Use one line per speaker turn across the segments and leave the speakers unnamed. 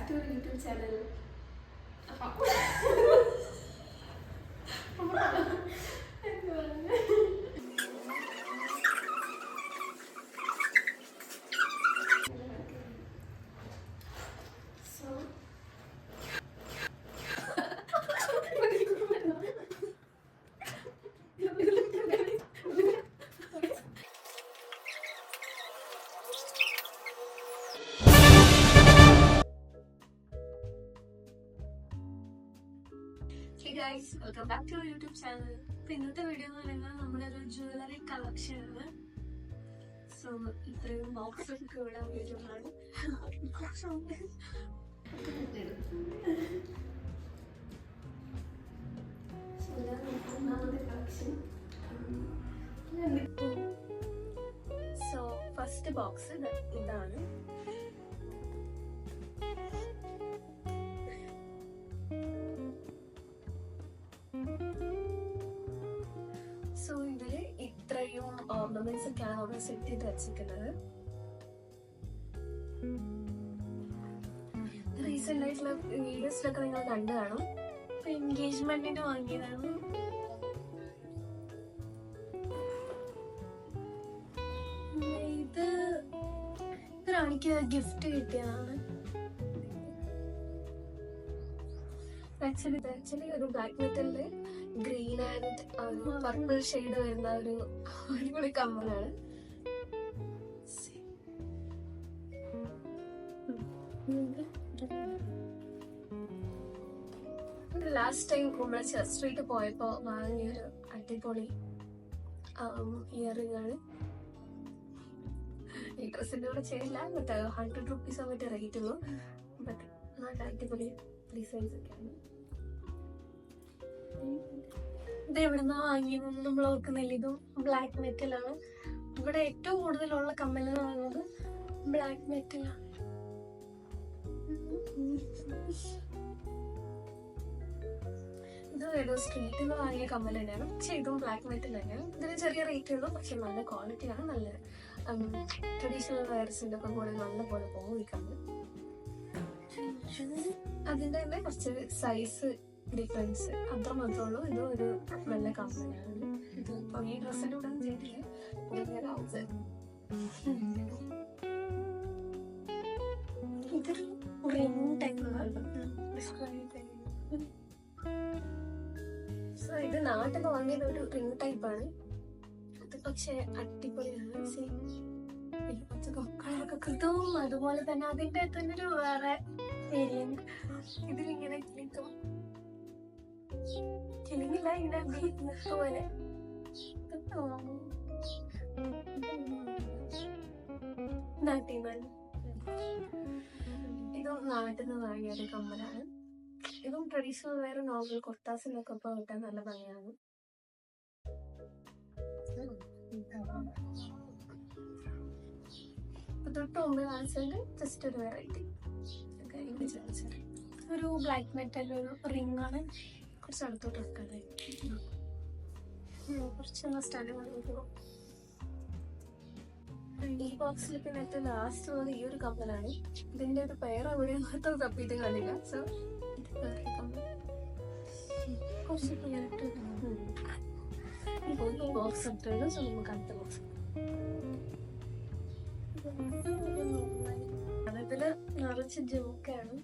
Back to YouTube channel. Guys, welcome back to our YouTube channel. ഇന്നത്തെ video എന്ന് പറയുന്നത് നമ്മുടെ ഒരു ജ്വല്ലറി കളക്ഷൻ ആണ്. സോ ഇത്രയും ബോക്സ് ഒക്കെ ഇവിടെ അവൈലബിൾ ആണ്. സോ ഫസ്റ്റ് ബോക്സ് ഇതാണ്. സോ ഇതില് ഇത്രയും ഓർണമെന്റ്സ് ഒക്കെയാണ് അവിടെ സെറ്റ് ചെയ്ത് വെച്ചിരിക്കുന്നത്. റീസെന്റ് ആയിട്ടുള്ള വീഡിയോസിലൊക്കെ നിങ്ങൾ കണ്ടു കാണും. ഇപ്പൊ എൻഗേജ്മെന്റിന് വാങ്ങിയതാണ്. ഇത് റാണിക്ക് ഗിഫ്റ്റ് കിട്ടിയതാണ്. ആക്ച്വലി ഒരു ബ്ലാക്ക് മെറ്റലില് ഗ്രീൻ ആൻഡ് പർപ്പിൾ ഷെയ്ഡ് വരുന്ന ഒരു അടിപൊളി കമ്മലാണ്. ലാസ്റ്റ് ടൈം നമ്മൾ ചർച്ച് സ്ട്രീറ്റ് പോയപ്പോ വാങ്ങിയൊരു അടിപൊളി ഇയറിംഗ് ആണ്. ഈ ഡ്രസ്സിന്റെ കൂടെ ചെയ്യില്ല, മറ്റേ 100 rupees മറ്റേ റേറ്റ് ഉള്ളൂ. ബട്ട് നല്ല അടിപൊളി ഡിസൈൻസ് ഒക്കെയാണ്. ഇത് എവിടുന്നാ വാങ്ങിയതെന്ന് നമ്മൾ ഓർക്കുന്നില്ല. ഇതും ബ്ലാക്ക് മെറ്റലാണ്. ഇവിടെ ഏറ്റവും കൂടുതലുള്ള കമ്മൽ എന്ന് പറയുന്നത് ബ്ലാക്ക് മെറ്റലാണ്. ഇത് ഏതോ സ്ട്രീറ്റിൽ നിന്ന് വാങ്ങിയ കമ്മൽ തന്നെയാണ്. പക്ഷെ ഇതും ബ്ലാക്ക് മെറ്റൽ തന്നെയാണ്. ഇതിന് ചെറിയ റേറ്റ് ഉള്ളൂ, പക്ഷെ നല്ല ക്വാളിറ്റിയാണ്. നല്ല ട്രഡീഷണൽ വെയർസിന്റെ ഒക്കെ കൂടെ നല്ല പോലെ പോകും ഈ കമ്മൽ. അതിന്റെ തന്നെ കുറച്ച് സൈസ് ഡിഫറൻസ് അത്ര മാത്രമേ ഉള്ളൂ. ഇത് ഒരു നല്ല കമ്പനിയാണ്. ഇത് ഇപ്പൊ ഈ ഡ്രസ്സിന്റെ കൂടെ ചെയ്തില്ല. ഇതൊരു റിംഗ് ടൈപ്പ്. സോ ഇത് നാട്ടിൽ നിന്ന് വാങ്ങിയത് ഒരു റിംഗ് ടൈപ്പാണ്. അത് പക്ഷെ അടിപൊളിയാണ്. കളറൊക്കെ കിട്ടും. അതുപോലെ തന്നെ അതിന്റെ തന്നെ ഒരു വേറെ വേരിയന്റ്. ഇതിലിങ്ങനെ കിട്ടും. ചെലിങ്ങില്ല, ഇങ്ങനെ പോലെ. ഇതും നാട്ടിൽ നിന്ന് വാങ്ങിയ ഒരു കമ്മലാണ്. ഇതും ട്രഡീഷണൽ വേറെ നോർമൽ കൊട്ടാസിലൊക്കെ ഇപ്പൊ കിട്ടാൻ നല്ല ഭംഗിയാണ്. തൊട്ട് മുമ്പ് കാണിച്ചത് ജസ്റ്റ് ഒരു വെറൈറ്റി. ഒരു ബ്ലാക്ക് മെറ്റൽ ഒരു റിംഗ് ആണ്. കുറച്ച് അടുത്തോട്ട് വെക്കാതെ കുറച്ച് സ്ഥലങ്ങളിലേക്ക്. ഈ ബോക്സിൽ പിന്നെ ഏറ്റവും ലാസ്റ്റ് ഉള്ളത് ഈ ഒരു കമ്മലാണ്. ഇതിന്റെ ഒരു പേര് അവിടെ മാത്രം തപ്പിയിട്ട് കണ്ടില്ല. സോ കുറച്ച് ബോക്സ് എടുത്തത്. സോ നമുക്ക് അടുത്ത ബോക്സ്. ഇതില് നിറച്ച് ജുമക്കാണ്.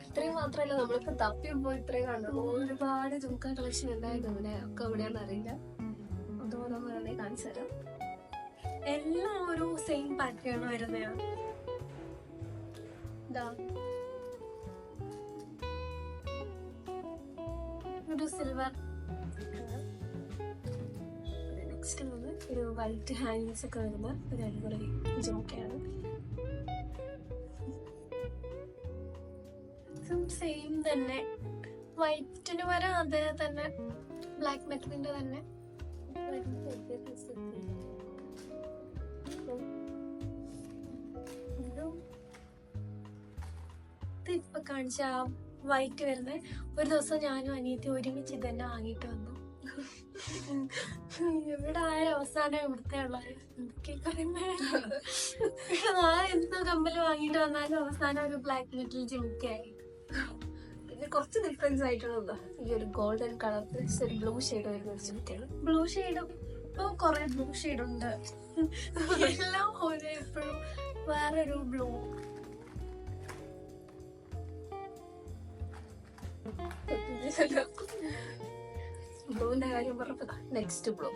ഇത്രയും മാത്രമല്ല, നമ്മളിപ്പോ തപ്പിയപ്പോ ഇത്രയും കാണുന്നു. ഒരുപാട് ജുമക്ക കളക്ഷൻ ഉണ്ടായിരുന്നു ഇവിടെ. ഒക്കെ എവിടെയാണെന്ന് അറിയില്ല. അതുപോലെ വേണമെങ്കിൽ കാണിച്ചു തരാം. എല്ലാം ഒരു സെയിം പാറ്റേൺ വരുന്നതാണ്. ഇതാ ഒരു സിൽവർ. നെക്സ്റ്റ് ഒരു വൈറ്റ് ഹാങ്ങിങ്സ് ഒക്കെ വരുന്ന ഒരു അടിപൊളി ജുമക്കയാണ്. സെയിം തന്നെ വൈറ്റിന് വരെ അതേ തന്നെ ബ്ലാക്ക് മെറ്റലിന്റെ തന്നെ. ഇപ്പൊ കാണിച്ച വൈറ്റ് വരുന്നത് ഒരു ദിവസം ഞാനും അനിയത്തി ഒരുമിച്ച് ഇതന്നെ വാങ്ങിയിട്ട് വന്നു.
ഇവിടെ ആരും അവസാനം ഇവിടുത്തെ ഉള്ളത് എന്തൊക്കെ പറയുന്നേ. എന്തോ കമ്മല് വാങ്ങിട്ട് വന്നാലും അവസാനം ഒരു ബ്ലാക്ക് മെറ്റൽ ജിമിക്കായി.
പിന്നെ കുറച്ച് ഡിഫറൻസ് ആയിട്ടുള്ള ഈ ഒരു ഗോൾഡൻ കളർ ഒരു ബ്ലൂ ഷെയ്ഡ് വരുന്ന ഒരു ജിമിക്കാണ്.
ബ്ലൂ ഷെയ്ഡ് ഇപ്പൊ കൊറേ ബ്ലൂ ഷെയ്ഡ് ഉണ്ട്. എല്ലാം ഓരോ എപ്പോഴും വേറൊരു ബ്ലൂ.
ബ്ലൂവിന്റെ കാര്യം പറഞ്ഞപ്പോ നെക്സ്റ്റ് ബ്ലൂ.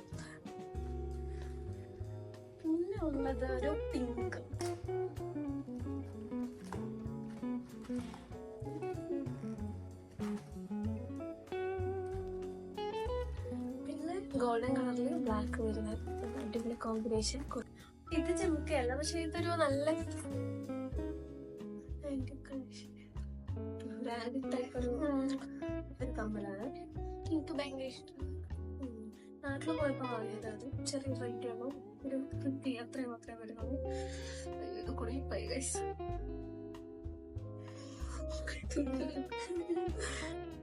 പിന്നെ ഉള്ളത് ഒരു പിങ്ക്.
പിന്നെ ഗോൾഡൻ കളറിൽ ബ്ലാക്ക് വരുന്ന അടിപൊളി കോമ്പിനേഷൻ.
ഇത് ജിമിക്കല്ല, പക്ഷെ ഇതൊരു നല്ല
ഒരു കമ്മലാണ്.
എനിക്ക് ഭയങ്കര ഇഷ്ടം.
നാട്ടിൽ പോയപ്പോ വാങ്ങിയത്. അത് ചെറിയ റേറ്റ് ആണോ, ഒരു 50 അത്രയും മാത്രമേ വരുന്നുള്ളൂ. ഇത് കുറെ പൈസ.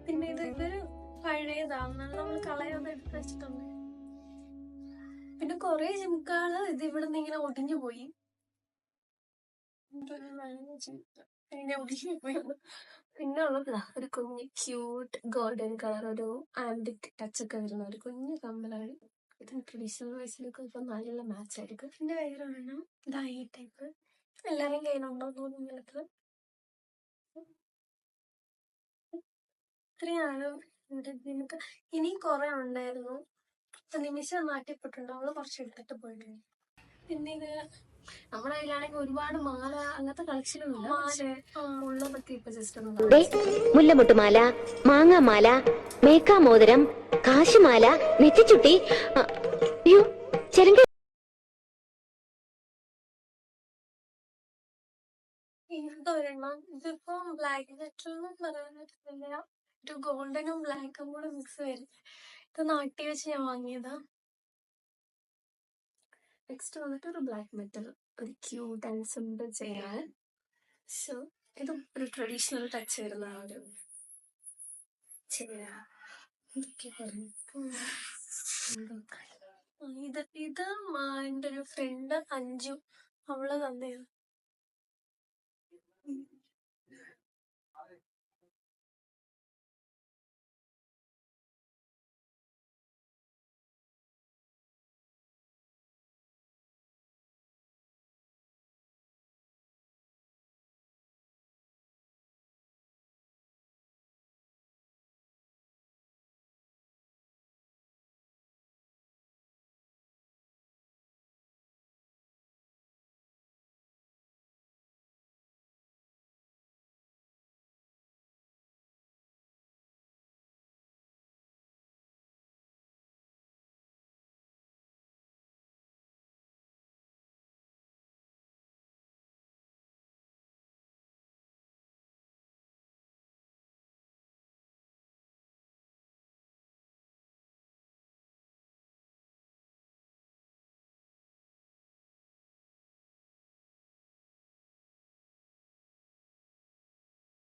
പിന്നെ ഇതൊരു പഴയതാണ്, നമ്മൾ കളയാതെ എടുത്ത് വെച്ചിട്ടുണ്ട്. പിന്നെ കൊറേ ജിമിക്കാള് ഇത് ഇവിടെ നിന്ന് ഇങ്ങനെ ഒടിഞ്ഞു പോയി.
പിന്നെ ഉള്ളത് ഒരു കുഞ്ഞ് ക്യൂട്ട് ഗോൾഡൻ കളർ, ഒരു ആന്റിക് ടച്ച് ഒക്കെ വരുന്ന ഒരു കുഞ്ഞു കമ്മലാണ്. ഇത് ട്രഡീഷണൽ വയസ്സിലൊക്കെ ഇപ്പൊ നല്ല മാച്ച് ആയിരിക്കും.
പിന്നെ വേറെ ഒരെണ്ണം ഇതാ ഈ ടൈപ്പ്. എല്ലാവരും കയ്യിലുണ്ടോ തോന്നുന്നു. ഇത്രയാണ് ഇവിടെ ജിമിക്ക. ഇനിയും കുറെ ഉണ്ടായിരുന്നു. നിമിഷം നാട്ടിപ്പെട്ടുണ്ട്, അവള് കുറച്ച് എടുത്തിട്ട് പോയിട്ടുണ്ട്. പിന്നെ ഇത്
നമ്മുടെ കയ്യിലാണെങ്കിൽ ഒരുപാട് മാല അങ്ങനത്തെ കളക്ഷനൊന്നുമില്ല. പക്ഷേ ഉള്ളതൊക്കെ ഇപ്പൊ ജസ്റ്റ്
മുല്ലമുട്ടുമാല, മാങ്ങാമാല, മേക്കാമോതിരം, കാശുമാല, നെറ്റിച്ചുട്ടി, അയ്യോ ചെറുങ്ക.
ഇതൊരെണ്ണം. ഇതിപ്പോ ബ്ലാക്ക് മെറ്റൽ എന്ന് പറയാൻ പറ്റില്ല, ഒരു ഗോൾഡനും ബ്ലാക്കും കൂടെ മിക്സ് വരും. ഇത് നാട്ടി വെച്ച് ഞാൻ വാങ്ങിയതാ.
നെക്സ്റ്റ് വന്നിട്ട് ഒരു ബ്ലാക്ക് മെറ്റൽ, ഒരു ക്യൂട്ട് ആൻഡ് സിമ്പിൾ ചെയിനാണ്. സോ ഇതും ഒരു ട്രഡീഷണൽ ടച്ച് വരുന്ന ഒരു ചെയിനാണ്.
ഇത് എന്റെ ഒരു ഫ്രണ്ട് അഞ്ചു അവള് തന്നെയാണ്.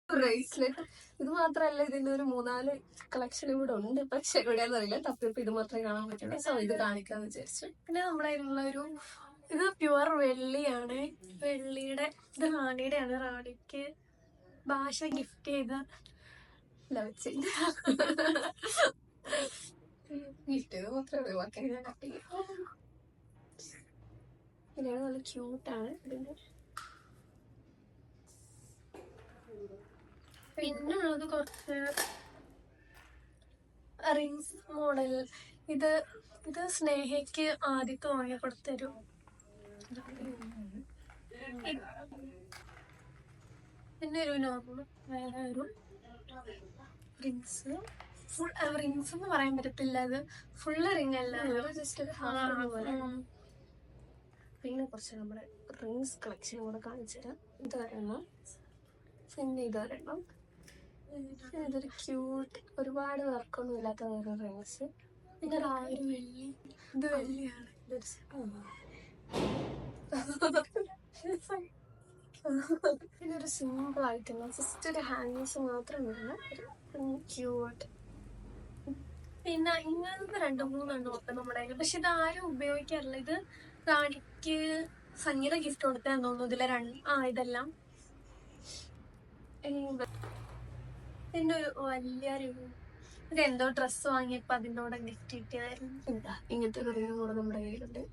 ബ്രേസ്ലെറ്റ്. ഇത് മാത്രല്ല, ഇതിന്റെ ഒരു 3-4 കളക്ഷൻ ഇവിടെ ഉണ്ട്. പക്ഷെ എവിടെയാന്ന് അറിയില്ല. തപ്പിയപ്പോ ഇത് മാത്രമേ കാണാൻ പറ്റുള്ളൂ. സോ ഇത് കാണിക്കാന്ന് വിചാരിച്ചു.
പിന്നെ നമ്മുടെ കയ്യിലുള്ള ഇത് പ്യുവർ വെള്ളിയാണ്. വെള്ളിയുടെ ഇത് റാണിയുടെയാണ്. റാണിക്ക് ഭാഷ ഗിഫ്റ്റ് ചെയ്ത
ലവ് ചെയിൻ. ഗിഫ്റ്റ് ചെയ്ത് മാത്രമേ ബാക്കി ഞാൻ കട്ട് ചെയ്യും. ഇതിനാണ് നല്ല ക്യൂട്ടാണ് ഇതിന്റെ.
പിന്നെ ഉള്ളത് കുറച്ച് റിങ്സ് മോഡൽ. ഇത് സ്നേഹയ്ക്ക് ആദ്യത്തെ വാങ്ങി കൊടുത്തൊരു. പിന്നെ ഒരു നോർമൽ വേറെ ഒരു റിങ്സ്. ഫുൾ റിങ്സ് എന്ന് പറയാൻ പറ്റത്തില്ല, അത് ഫുള്ള് റിങ് അല്ല,
ജസ്റ്റ് ഒരു ഹാഫ് പോലെ. പിന്നെ കുറച്ച് നമ്മുടെ റിങ്സ് കളക്ഷൻ കൂടെ കാണിച്ചു തരാം. ഇതൊരെണ്ണം, പിന്നെ ഇതൊരെണ്ണം. ഇതൊരു ക്യൂട്ട്, ഒരുപാട് വർക്കൊന്നും ഇല്ലാത്ത വേറെ റിങ്സ്.
പിന്നെ ഒരു വെള്ളി. ഇത് വെള്ളിയാണ്.
പിന്നെ ഒരു സിമ്പിൾ ആയിട്ടുള്ള ജസ്റ്റ് ഒരു ഹാങ്ങിങ്സ് മാത്രം വരുന്ന ഒരു ക്യൂട്ട്.
പിന്നെ ഇങ്ങനത്തെ 2-3 ഒക്കെ നമ്മുടെ കയ്യിൽ. പക്ഷെ ഇത് ആരും ഉപയോഗിക്കാറില്ല. ഇത് റാണിക്ക് സംഗീത ഗിഫ്റ്റ് കൊടുത്താന്ന് തോന്നുന്നു. ഇതെല്ലാം പിന്നെ ഒരു വലിയൊരു എന്തോ ഡ്രസ്സ് വാങ്ങിയപ്പോ അതിനോട് ഗിഫ്റ്റ് കിട്ടിയതായിരുന്നു.
എന്താ ഇങ്ങനത്തെ കുറേ കൂടെ നമ്മുടെ കയ്യിലുണ്ട്.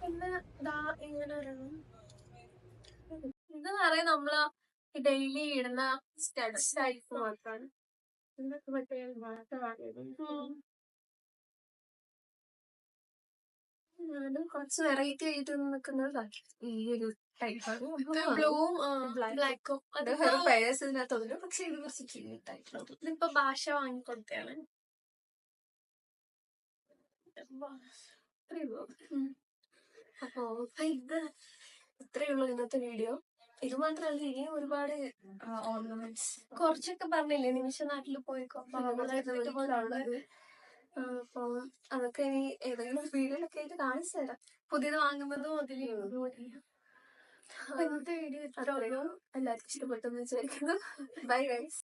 പിന്നെ ദാ ഇങ്ങനെ ഒരു ഇത് പറയാൻ നമ്മള് ഡെയിലി ഇടുന്ന സ്റ്റഡ്സ് ടൈപ്പ് മാത്രമാണ്.
ഞാനും കുറച്ച് വെറൈറ്റി ആയിട്ട് നിൽക്കുന്നത് ഈ ഒരു ടൈപ്പാണ്.
ബ്ലൂവും ബ്ലാക്കും.
പേഴ്സിനകത്തുണ്ട്, പക്ഷെ ഇത് കുറച്ച് ക്യൂട്ട് ആയിട്ടുള്ളത്.
ഇതിപ്പോ ഭാഷ വാങ്ങിക്കൊടുത്തതാണ്.
അപ്പോ ഇത് ഇത്രയുള്ളൂ ഇന്നത്തെ വീഡിയോ. ഇത് മാത്രമല്ല ഇനിയും ഒരുപാട് ഓർണമെന്റ്സ്
കുറച്ചൊക്കെ പറഞ്ഞില്ലേ നിമിഷ നാട്ടിൽ പോയിക്കോ.
അപ്പൊ അതൊക്കെ ഇനി ഏതെങ്കിലും വീഡിയോയിലൊക്കെ ആയിട്ട് കാണിച്ചു തരാം.
പുതിയത് വാങ്ങുന്നതും അതിൽ ഇന്നത്തെ വീഡിയോ
എല്ലാവർക്കും ഇഷ്ടപ്പെട്ടെന്ന് വിചാരിക്കുന്നു. Bye guys.